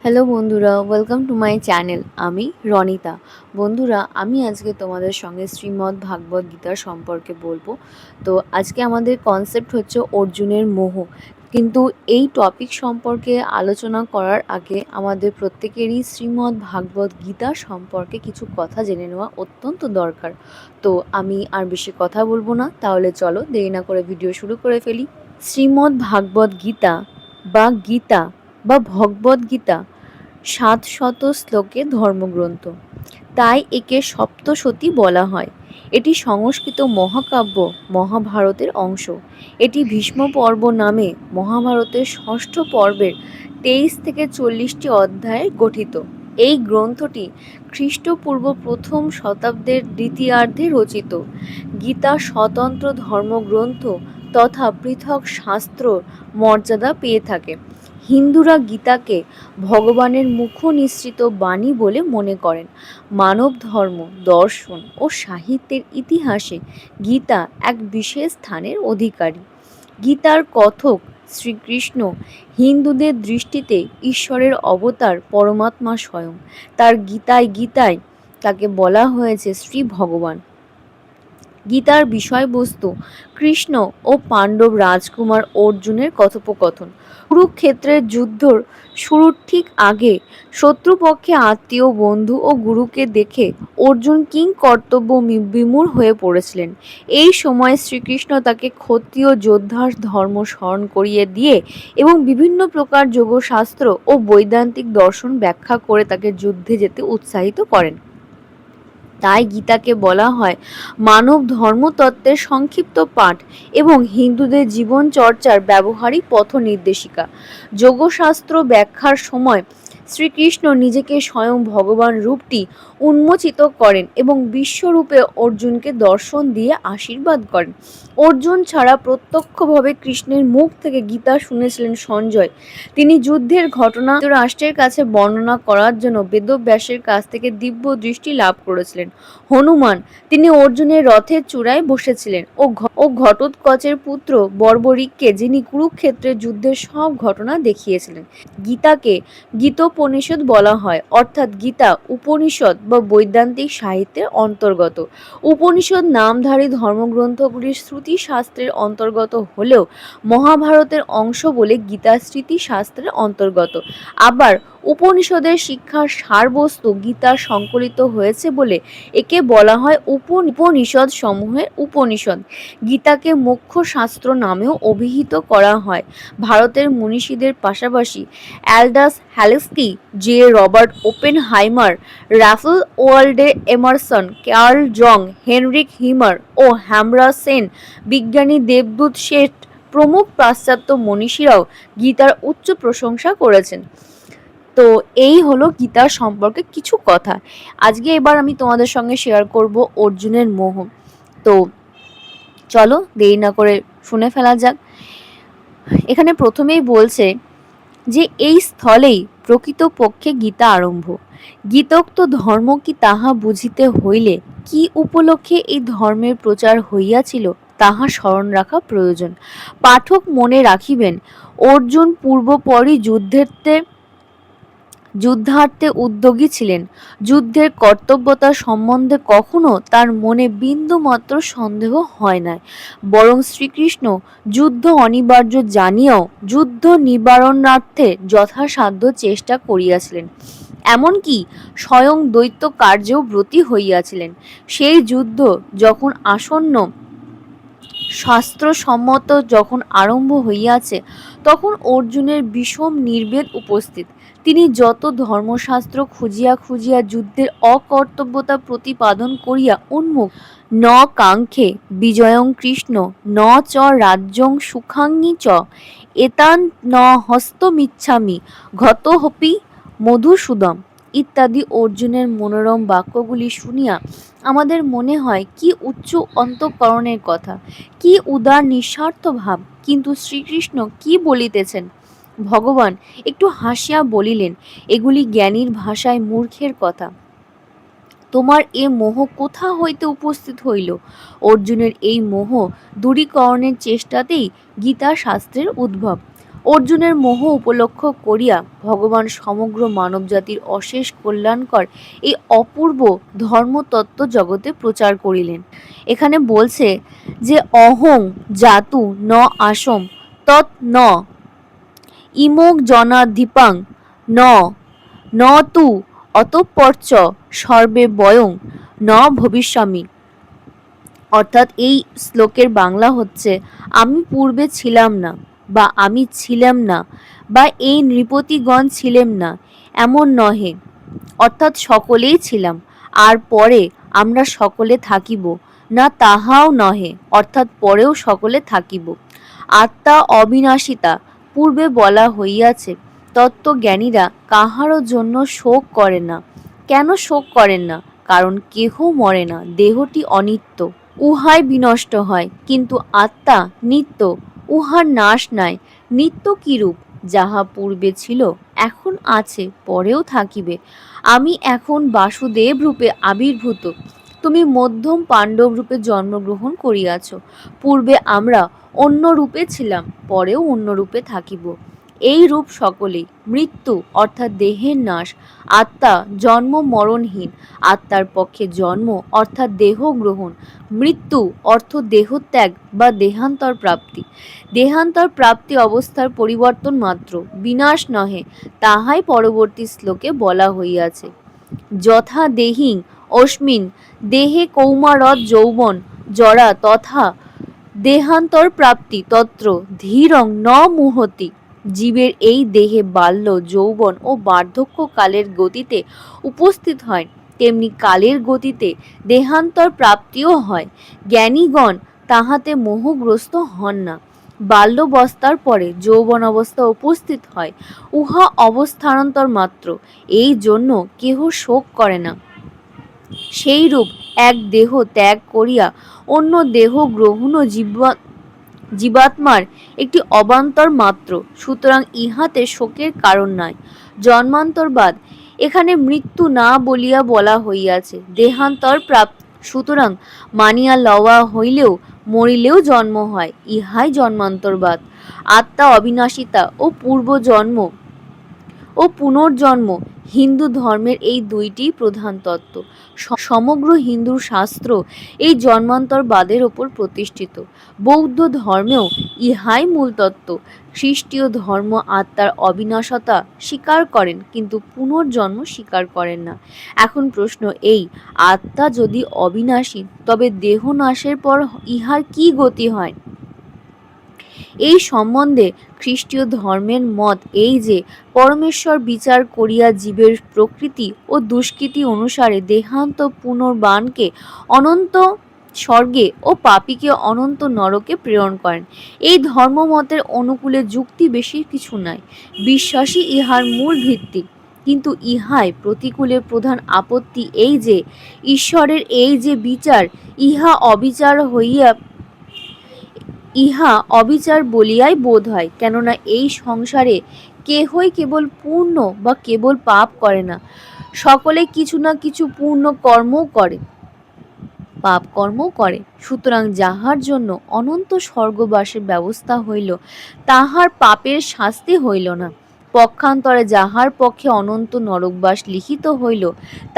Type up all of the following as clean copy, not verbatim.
Hello বন্ধুরা, welcome to my channel. আমি রনিতা। বন্ধুরা, আমি আজকে তোমাদের সঙ্গে শ্রীমদ্ ভাগবত গীতার সম্পর্কে বলবো। তো আজকে আমাদের কনসেপ্ট হচ্ছে অর্জুনের মোহ। কিন্তু এই টপিক সম্পর্কে আলোচনা করার আগে আমাদের প্রত্যেকেরই শ্রীমদ্ ভাগবত গীতা সম্পর্কে কিছু কথা জেনে নেওয়া অত্যন্ত দরকার। তো আমি আর বেশি কথা বলবো না, তাহলে চলো দেরি না করে ভিডিও শুরু করে ফেলি। শ্রীমদ্ ভাগবত গীতা বা গীতা বা ভগবদ গীতা ৭০০ শ্লোকের ধর্মগ্রন্থ, তাই একে সপ্তশতী বলা হয়। এটি সংস্কৃত মহাকাব্য মহাভারতের অংশ। এটি ভীষ্ম পর্ব নামে মহাভারতের ষষ্ঠ পর্বের ২৩ থেকে ৪০টি অধ্যায়ে গঠিত। এই গ্রন্থটি খ্রিস্টপূর্ব প্রথম শতাব্দীর দ্বিতীয়ার্ধে রচিত। গীতা স্বতন্ত্র ধর্মগ্রন্থ তথা পৃথক শাস্ত্র মর্যাদা পেয়ে থাকে। হিন্দুরা গীতাকে ভগবানের মুখ নিঃসৃত বাণী বলে মনে করেন। মানব ধর্ম, দর্শন ও সাহিত্যের ইতিহাসে গীতা এক বিশেষ স্থানের অধিকারী। গীতার কথক শ্রীকৃষ্ণ হিন্দুদের দৃষ্টিতে ঈশ্বরের অবতার পরমাত্মা স্বয়ং। তার গীতায় গীতায় তাকে বলা হয়েছে শ্রী ভগবান। গীতার বিষয়বস্তু কৃষ্ণ ও পাণ্ডব রাজকুমার অর্জুনের কথোপকথন। কুরুক্ষেত্রের যুদ্ধর শুরুর ঠিক আগে শত্রুপক্ষে আত্মীয়, বন্ধু ও গুরুকে দেখে অর্জুন কিং কর্তব্য বিমূঢ় হয়ে পড়েছিলেন। এই সময় শ্রীকৃষ্ণ তাকে ক্ষত্রিয় যোদ্ধার ধর্ম স্মরণ করিয়ে দিয়ে এবং বিভিন্ন প্রকার যোগশাস্ত্র ও বৈদান্তিক দর্শন ব্যাখ্যা করে তাকে যুদ্ধে যেতে উৎসাহিত করেন। তাই গীতাকে বলা হয় মানব ধর্মতত্ত্বের সংক্ষিপ্ত পাঠ এবং হিন্দুদের জীবন চর্চার ব্যবহারিক পথ নির্দেশিকা। যোগশাস্ত্র ব্যাখ্যার সময় শ্রীকৃষ্ণ নিজেকে স্বয়ং ভগবান রূপটি উন্মোচিত করেন এবং বিশ্বরূপে অর্জুনকে দর্শন দিয়ে আশীর্বাদ করেন। অর্জুন ছাড়া প্রত্যক্ষভাবে কৃষ্ণের মুখ থেকে গীতা শুনেছিলেন সঞ্জয়। তিনি যুদ্ধের ঘটনা রাষ্ট্রের কাছে বর্ণনা করার জন্য বেদব্যাসের কাছ থেকে দিব্য দৃষ্টি লাভ করেছিলেন। হনুমান, তিনি অর্জুনের রথের চূড়ায় বসেছিলেন ও ঘটোৎকচের পুত্র বর্বরিককে, যিনি কুরুক্ষেত্রের যুদ্ধের সব ঘটনা দেখিয়েছিলেন। গীতাকে গীতোপনিষদ বলা হয়, অর্থাৎ গীতা উপনিষদ বা বৈদান্তিক সাহিত্যের অন্তর্গত। উপনিষদ নামধারী ধর্মগ্রন্থগুলি শ্রুতি শাস্ত্রের অন্তর্গত হলেও মহাভারতের অংশ বলে গীতা স্মৃতি শাস্ত্রের অন্তর্গত। আবার উপনিষদের শিক্ষার সারবস্তু গীতা সংকলিত হয়েছে বলে একে বলা হয় উপনিষদ সমূহের উপনিষদ। গীতাকে মোক্ষ শাস্ত্র নামেও অভিহিত করা হয়। ভারতের মনীষীদের পাশাপাশি অ্যালডাস হ্যালিস্কি, J Robert Oppenheimer, Ralph Waldo Emerson, Carl Jung, Heinrich Zimmer ও হ্যামরা সেন, বিজ্ঞানী দেবদূত শেঠ প্রমুখ পাশ্চাত্য মনীষীরাও গীতার উচ্চ প্রশংসা করেছেন। তো এই হলো গীতার সম্পর্কে কিছু কথা। আজকে এবার আমি তোমাদের সঙ্গে শেয়ার করব অর্জুনের মোহ। তো চলো দেরি না করে শুনে ফেলা যাক। এখানে প্রথমেই বলছে যে এই স্থলেই প্রকৃতপক্ষে গীতা আরম্ভ। গীতোক্ত ধর্ম কি তাহা বুঝিতে হইলে কি উপলক্ষে এই ধর্মের প্রচার হইয়াছিল তাহা স্মরণ রাখা প্রয়োজন। পাঠক মনে রাখিবেন, অর্জুন পূর্বপরই যুদ্ধার্থে উদ্যোগী ছিলেন। যুদ্ধের কর্তব্যতা সম্বন্ধে কখনো তার মনে বিন্দুমাত্র সন্দেহ হয় নাই, বরং শ্রীকৃষ্ণ যুদ্ধ অনিবার্য জানিয়াও যুদ্ধ নিবারণার্থে যথাসাধ্য চেষ্টা করিয়াছিলেন। এমনকি স্বয়ং দৈত্য কার্যেও ব্রতী হইয়াছিলেন। সেই যুদ্ধ যখন আসন্ন, শাস্ত্রসম্মত যখন আরম্ভ হইয়াছে, তখন অর্জুনের বিষম নির্বেদ উপস্থিত। তিনি যত ধর্মশাস্ত্র খুঁজিয়া খুঁজিয়া যুদ্ধের অকর্তব্যতা প্রতিপাদন করিয়া উন্মুখ, ন কাঙ্ক্ষে বিজয়ং কৃষ্ণ ন চ রাজ্যং সুখাঙ্গি চ এতান ন হস্তমিচ্ছামি ঘতোহপি মধুসূদম ইত্যাদি অর্জুনের মনোরম বাক্যগুলি শুনিয়া আমাদের মনে হয় কি উচ্চ অন্তঃকরণের কথা, কি উদার নিঃস্বার্থ ভাব। কিন্তু শ্রীকৃষ্ণ কি বলিতেছেন? ভগবান একটু হাসিয়া বলিলেন, এগুলি জ্ঞানীর ভাষায় মূর্খের কথা। তোমার এ মোহ কোথা হইতে উপস্থিত হইল? অর্জুনের এই মোহ দূরীকরণের চেষ্টাতেই গীতা শাস্ত্রের উদ্ভব। অর্জুনের মোহ উপলক্ষ করিয়া ভগবান সমগ্র মানবজাতির অশেষ কল্যাণকর এই অপূর্ব ধর্মতত্ত্ব জগতে প্রচার করিলেন। এখানে বলছে যে অহং জাতু ন আসম তৎ ন ইমোক জনাধিপাং ন ন তু অতঃপরচ সর্বে বয়ং ন ভবিষ্যামি। অর্থাৎ এই শ্লোকের বাংলা হচ্ছে, আমি পূর্বে ছিলাম না, বা আমি ছিলাম না, বা এই নৃপতিগণ ছিলেন না, এমন নহে। অর্থাৎ সকলেই ছিলাম, আর পরে আমরা সকলে থাকিব না, তাহাও নহে। অর্থাৎ পরেও সকলে থাকিব। আত্মা অবিনাশিতা পূর্বে বলা হইয়াছে। তত্ত্বজ্ঞানীরা কাহারও জন্য শোক করে না। কেন শোক করেন না? কারণ কেহ মরে না, দেহটি অনিত্য, উহাই বিনষ্ট হয়, কিন্তু আত্মা নিত্য, উহার নাশ নাই। নিত্য কিরূপ? যাহা পূর্বে ছিল, এখন আছে, পরেও থাকিবে। আমি এখন বাসুদেব রূপে আবির্ভূত, তুমি মধ্যম পাণ্ডব রূপে জন্মগ্রহণ করিয়াছ। পূর্বে আমরা অন্য রূপে ছিলাম, পরেও অন্য রূপে থাকিব। এই রূপ সকলেই। মৃত্যু অর্থাৎ দেহের নাশ। আত্মা জন্ম মরণহীন। আত্মার পক্ষে জন্ম অর্থাৎ দেহ গ্রহণ, মৃত্যু অর্থ দেহত্যাগ বা দেহান্তর প্রাপ্তি। দেহান্তর প্রাপ্তি অবস্থার পরিবর্তন মাত্র, বিনাশ নহে, তাহাই পরবর্তী শ্লোকে বলা হইয়াছে। যথা দেহিং অস্মিন দেহে কৌমারত যৌবন জরা তথা দেহান্তর প্রাপ্তি তত্র ধীরং ন মুহতি। জীবের এই দেহে বাল্য, যৌবন ও বার্ধক্য কালের গতিতে উপস্থিত হয়, তেমনি কালের গতিতে দেহান্তর প্রাপ্তিও হয়। জ্ঞানীগণ তাহাতে মোহগ্রস্ত হন না। বাল্যাবস্থার পরে যৌবন অবস্থা উপস্থিত হয়, উহা অবস্থান্তর মাত্র, এই জন্য কেহ শোক করে না। সেইরূপ এক দেহ ত্যাগ করিয়া অন্য দেহ গ্রহণও জীবাত্মার একটি অবান্তর মাত্র, সুতরাং ইহাতে শোকের কারণ নাই। জন্মান্তরবাদ এখানে মৃত্যু না বলিয়া বলা হইয়াছে, দেহান্তর প্রাপ্ত। সুতরাং মানিয়া লওয়া হইলেও মরিলেও জন্ম হয়, ইহাই জন্মান্তরবাদ। আত্মা অবিনাশিতা ও পূর্বজন্ম ও পুনর্জন্ম হিন্দু ধর্মের এই দুইটি প্রধান তত্ত্ব। সমগ্র হিন্দু শাস্ত্র এই জন্মান্তরবাদের ওপর প্রতিষ্ঠিত। বৌদ্ধ ধর্মেও ইহাই মূল তত্ত্ব। খ্রিস্টীয় ধর্ম আত্মার অবিনাশতা স্বীকার করেন, কিন্তু পুনর্জন্ম স্বীকার করেন না। এখন প্রশ্ন এই, আত্মা যদি অবিনাশী, তবে দেহ নাশের পর ইহার কি গতি হয়? এই সম্বন্ধে খ্রিস্টীয় ধর্মের মত এই যে, পরমেশ্বর বিচার করিয়া জীবের প্রকৃতি ও দুষ্কৃতি অনুসারে দেহান্ত পুনর্বাণকে অনন্ত স্বর্গে ও পাপীকে অনন্ত নরকে প্রেরণ করেন। এই ধর্মমতের অনুকূলে যুক্তি বেশি কিছু নাই, বিশ্বাসই ইহার মূল ভিত্তি। কিন্তু ইহাই প্রতিকূলে প্রধান আপত্তি এই যে, ঈশ্বরের এই যে বিচার, ইহা অবিচার বলিয়াই বোধ হয়। কেননা এই সংসারে কেহই কেবল পূর্ণ বা কেবল পাপ করে না, সকলে কিছু না কিছু পূর্ণ কর্মও করে, পাপ কর্মও করে। সুতরাং যাহার জন্য অনন্ত স্বর্গবাসের ব্যবস্থা হইল, তাহার পাপের শাস্তি হইল না। পক্ষান্তরে যাহার পক্ষে অনন্ত নরকবাস লিখিত হইল,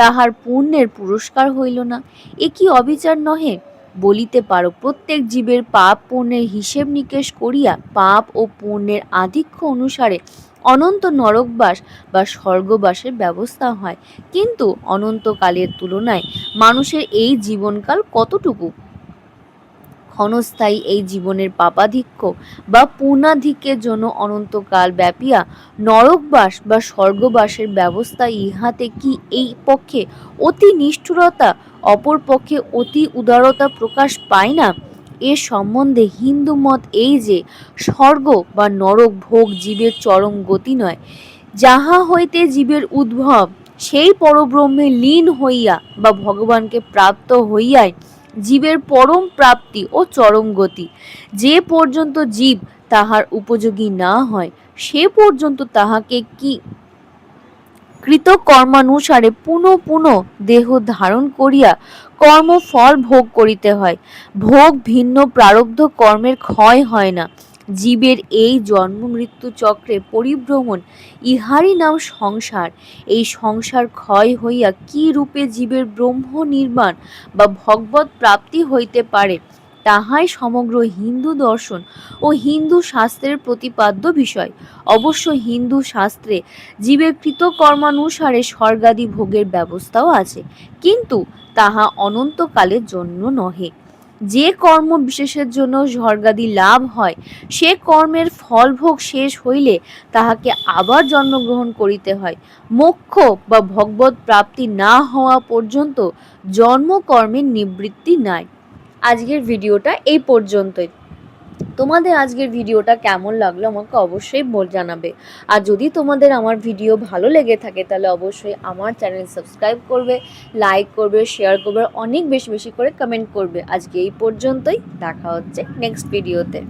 তাহার পুণ্যের পুরস্কার হইল না। এ কি অবিচার নহে? বলিতে পারো, প্রত্যেক জীবের পাপ পুণ্যের হিসেব নিকেশ করিয়া পাপ ও পুণ্যের আধিক্য অনুসারে অনন্ত নরকবাস বা স্বর্গবাসের ব্যবস্থা হয়। কিন্তু অনন্তকালের তুলনায় মানুষের এই জীবনকাল কতটুকু? ক্ষণস্থায়ী এই জীবনের পাপাধিক্য বা পূর্ণাধিক্যের জন্য অনন্তকাল ব্যাপিয়া নরকবাস বা স্বর্গবাসের ব্যবস্থা ইহাতে কি এই পক্ষে অতি নিষ্ঠুরতা, অপর পক্ষে অতি উদারতা প্রকাশ পায় না? এ সম্বন্ধে হিন্দু মত এই যে, স্বর্গ বা নরক ভোগ জীবের চরম গতি নয়, যাহা হইতে জীবের উদ্ভব, সেই পরব্রহ্মে লীন হইয়া বা ভগবানকে প্রাপ্ত হইয়াই জীবের পরম প্রাপ্তি ও চরম গতি। যে পর্যন্ত জীব তাহার উপযোগী না হয়, সে পর্যন্ত তাহাকে কি কৃতকর্মানুসারে পুনঃ পুনঃ দেহ ধারণ করিয়া কর্মফল ভোগ করিতে হয়। ভোগ ভিন্ন, প্রারব্ধ কর্মের ক্ষয় হয় না। জীবের এই জন্ম মৃত্যু চক্রে পরিভ্রমণ, ইহারই নাম সংসার। এই সংসার ক্ষয় হইয়া কি রূপে জীবের ব্রহ্ম নির্বাণ বা ভগবৎ প্রাপ্তি হইতে পারে, তাহাই সমগ্র হিন্দু দর্শন ও হিন্দু শাস্ত্রের প্রতিপাদ্য বিষয়। অবশ্য হিন্দু শাস্ত্রে জীবের কৃতকর্মানুসারে স্বর্গাদি ভোগের ব্যবস্থাও আছে, কিন্তু তাহা অনন্তকালের জন্য নহে। যে কর্ম বিশেষের জন্য স্বর্গাদি লাভ হয়, সে কর্মের ফলভোগ শেষ হইলে তাহাকে আবার জন্মগ্রহণ করিতে হয়। মোক্ষ বা ভগবৎ প্রাপ্তি না হওয়া পর্যন্ত জন্মকর্মের নিবৃত্তি নাই। আজকের ভিডিওটা এই পর্যন্তই। তোমাদের আজকের ভিডিওটা কেমন লাগলো আমাকে অবশ্যই জানাবে। আর যদি তোমাদের আমার ভিডিও ভালো লেগে থাকে তাহলে অবশ্যই আমার চ্যানেল সাবস্ক্রাইব করবে, লাইক করবে, শেয়ার করবে, অনেক বেশি বেশি করে কমেন্ট করবে। আজকে এই পর্যন্তই, দেখা হচ্ছে নেক্সট ভিডিওতে।